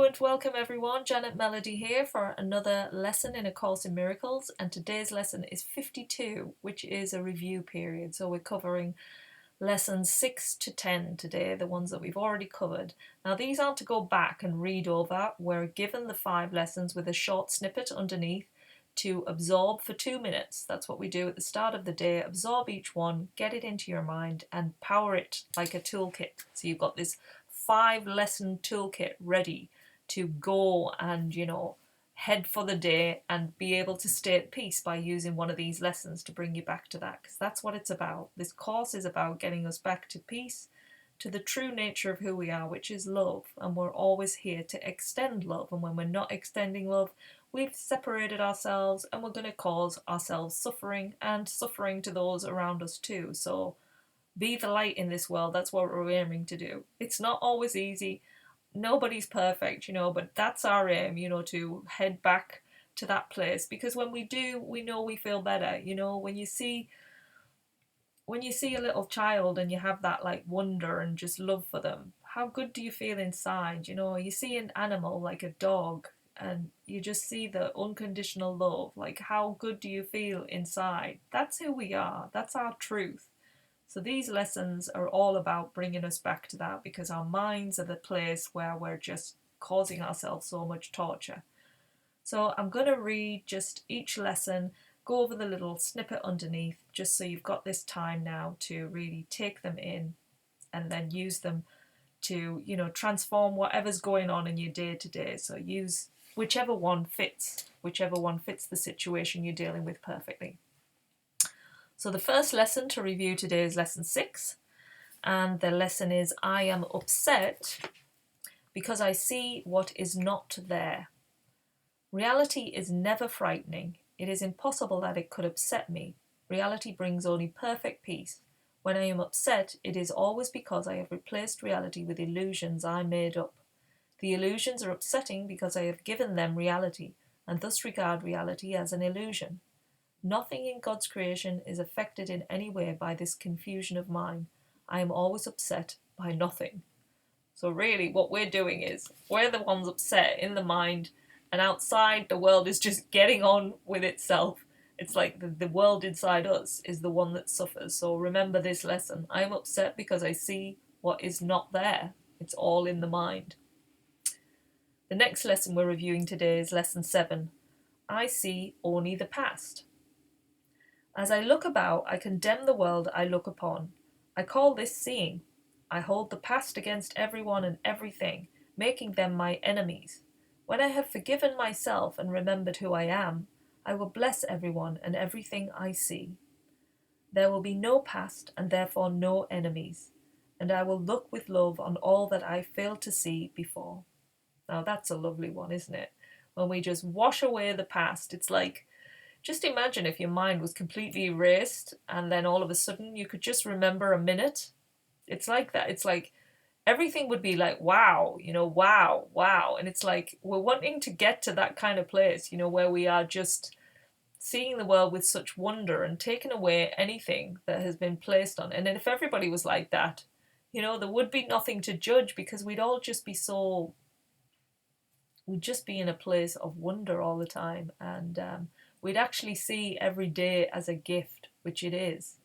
Hello and welcome everyone, Janet Melody here for another lesson in A Course in Miracles, and today's lesson is 52, which is a review period. So we're covering lessons 6 to 10 today, the ones that we've already covered. Now these aren't to go back and read over. We're given the 5 lessons with a short snippet underneath to absorb for 2 minutes. That's what we do at the start of the day. Absorb each one, get it into your mind and power it like a toolkit. So you've got this 5 lesson toolkit ready to go and, head for the day and be able to stay at peace by using one of these lessons to bring you back to that, because that's what it's about. This course is about getting us back to peace, to the true nature of who we are, which is love, and we're always here to extend love. And when we're not extending love, we've separated ourselves and we're going to cause ourselves suffering and suffering to those around us too. So be the light in this world. That's what we're aiming to do. It's not always easy. Nobody's perfect, but that's our aim, to head back to that place. Because when we do, we know we feel better. When you see a little child and you have that like wonder and just love for them, how good do you feel inside? You see an animal like a dog and you just see the unconditional love. Like, how good do you feel inside? That's who we are. That's our truth. So these lessons are all about bringing us back to that, because our minds are the place where we're just causing ourselves so much torture. So I'm going to read just each lesson, go over the little snippet underneath, just so you've got this time now to really take them in and then use them to, transform whatever's going on in your day to day. So use whichever one fits the situation you're dealing with perfectly. So the first lesson to review today is lesson 6, and the lesson is I am upset because I see what is not there. Reality is never frightening. It is impossible that it could upset me. Reality brings only perfect peace. When I am upset, it is always because I have replaced reality with illusions I made up. The illusions are upsetting because I have given them reality, and thus regard reality as an illusion. Nothing in God's creation is affected in any way by this confusion of mine. I am always upset by nothing. So really what we're doing is we're the ones upset in the mind, and outside the world is just getting on with itself. It's like the world inside us is the one that suffers. So remember this lesson. I am upset because I see what is not there. It's all in the mind. The next lesson we're reviewing today is lesson 7. I see only the past. As I look about, I condemn the world I look upon. I call this seeing. I hold the past against everyone and everything, making them my enemies. When I have forgiven myself and remembered who I am, I will bless everyone and everything I see. There will be no past and therefore no enemies, and I will look with love on all that I failed to see before. Now that's a lovely one, isn't it? When we just wash away the past, it's like, just imagine if your mind was completely erased and then all of a sudden you could just remember a minute. It's like that. It's like everything would be like, wow, wow, wow. And it's like we're wanting to get to that kind of place, where we are just seeing the world with such wonder and taking away anything that has been placed on. And then if everybody was like that, there would be nothing to judge, because we'd just be in a place of wonder all the time. And we'd actually see every day as a gift, which it is,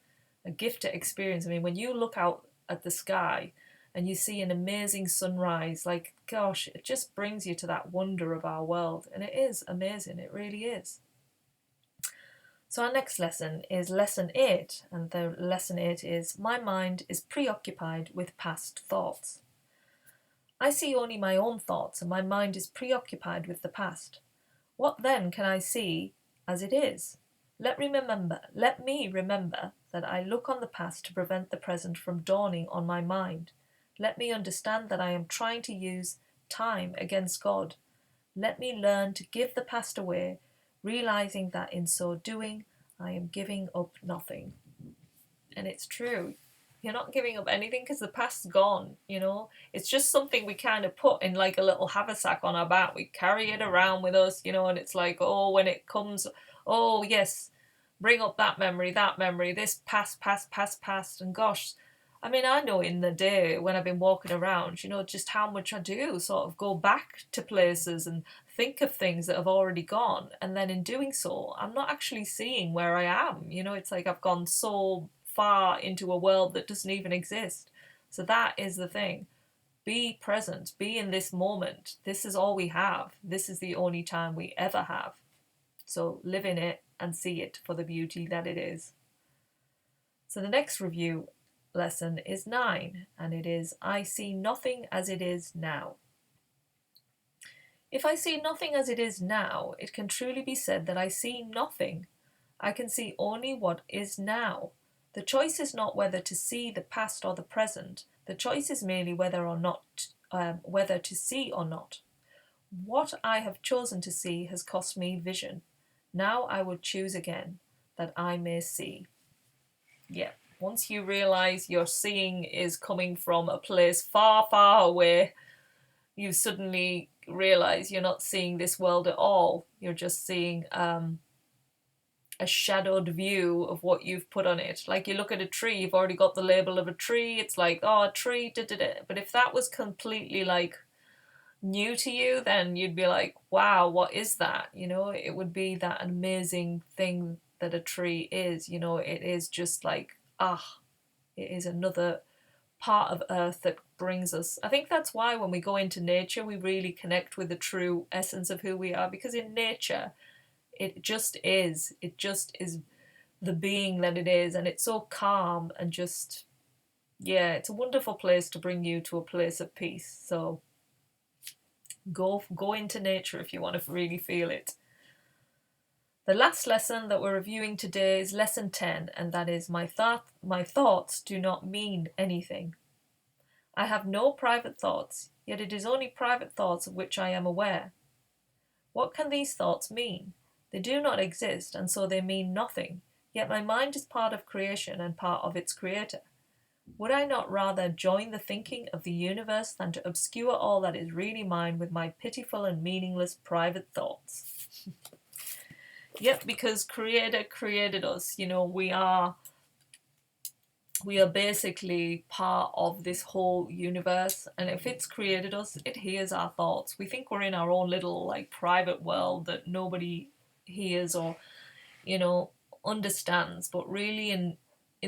a gift to experience. I mean, when you look out at the sky and you see an amazing sunrise, like, gosh, it just brings you to that wonder of our world. And it is amazing, it really is. So our next lesson is lesson 8, and the lesson 8 is, my mind is preoccupied with past thoughts. I see only my own thoughts, and my mind is preoccupied with the past. What then can I see as it is? Let me remember that I look on the past to prevent the present from dawning on my mind. Let me understand that I am trying to use time against God. Let me learn to give the past away, realizing that in so doing, I am giving up nothing. And it's true. You're not giving up anything, because the past's gone, It's just something we kind of put in like a little haversack on our back. We carry it around with us, and it's like, oh, when it comes, oh, yes, bring up that memory, this past. And gosh, I mean, I know in the day when I've been walking around, you know, just how much I do sort of go back to places and think of things that have already gone. And then in doing so, I'm not actually seeing where I am. You know, it's like I've gone so far into a world that doesn't even exist. So that is the thing. Be present, be in this moment. This is all we have. This is the only time we ever have. So live in it and see it for the beauty that it is. So the next review lesson is 9, and it is I see nothing as it is now. If I see nothing as it is now, it can truly be said that I see nothing. I can see only what is now. The choice is not whether to see the past or the present. The choice is merely whether to see or not. What I have chosen to see has cost me vision. Now I would choose again, that I may see. Yeah, once you realise your seeing is coming from a place far, far away, you suddenly realise you're not seeing this world at all. You're just seeing a shadowed view of what you've put on it. Like you look at a tree, you've already got the label of a tree. It's like, oh, a tree, da da da. But if that was completely like new to you, then you'd be like, wow, what is that? You know, it would be that amazing thing that a tree is. You know, it is just like, it is another part of earth that brings us. I think that's why when we go into nature, we really connect with the true essence of who we are, because in nature, it just is. It just is the being that it is, and it's so calm and just, yeah, it's a wonderful place to bring you to a place of peace. So go into nature if you want to really feel it. The last lesson that we're reviewing today is lesson 10, and that is my thoughts do not mean anything. I have no private thoughts, yet it is only private thoughts of which I am aware. What can these thoughts mean? They do not exist, and so they mean nothing, yet my mind is part of creation and part of its creator. Would I not rather join the thinking of the universe than to obscure all that is really mine with my pitiful and meaningless private thoughts? Yep, because Creator created us. You know, we are basically part of this whole universe, and if it's created us, it hears our thoughts. We think we're in our own little like private world that nobody hears or, you know, understands, but really in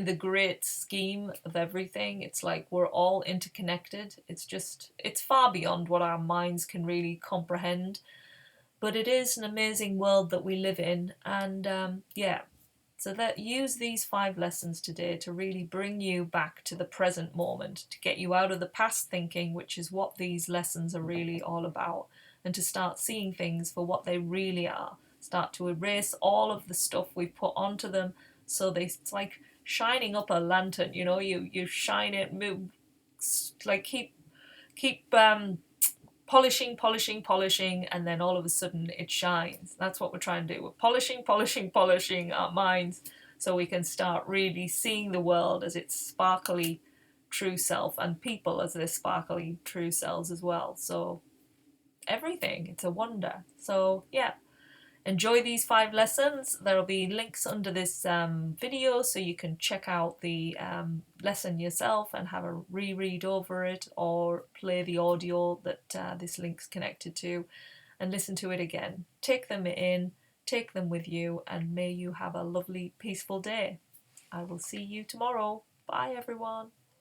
the great scheme of everything, it's like we're all interconnected. It's far beyond what our minds can really comprehend, but it is an amazing world that we live in. And yeah, so that use these 5 lessons today to really bring you back to the present moment, to get you out of the past thinking, which is what these lessons are really all about, and to start seeing things for what they really are. Start to erase all of the stuff we put onto them, so it's like shining up a lantern, you know, you shine it, move, like keep polishing, and then all of a sudden it shines. That's what we're trying to do. We're polishing our minds so we can start really seeing the world as its sparkly true self, and people as their sparkly true selves as well. So everything, it's a wonder. So yeah, enjoy these 5 lessons. There'll be links under this video so you can check out the lesson yourself and have a reread over it, or play the audio that this link's connected to and listen to it again. Take them in, take them with you, and may you have a lovely, peaceful day. I will see you tomorrow. Bye, everyone.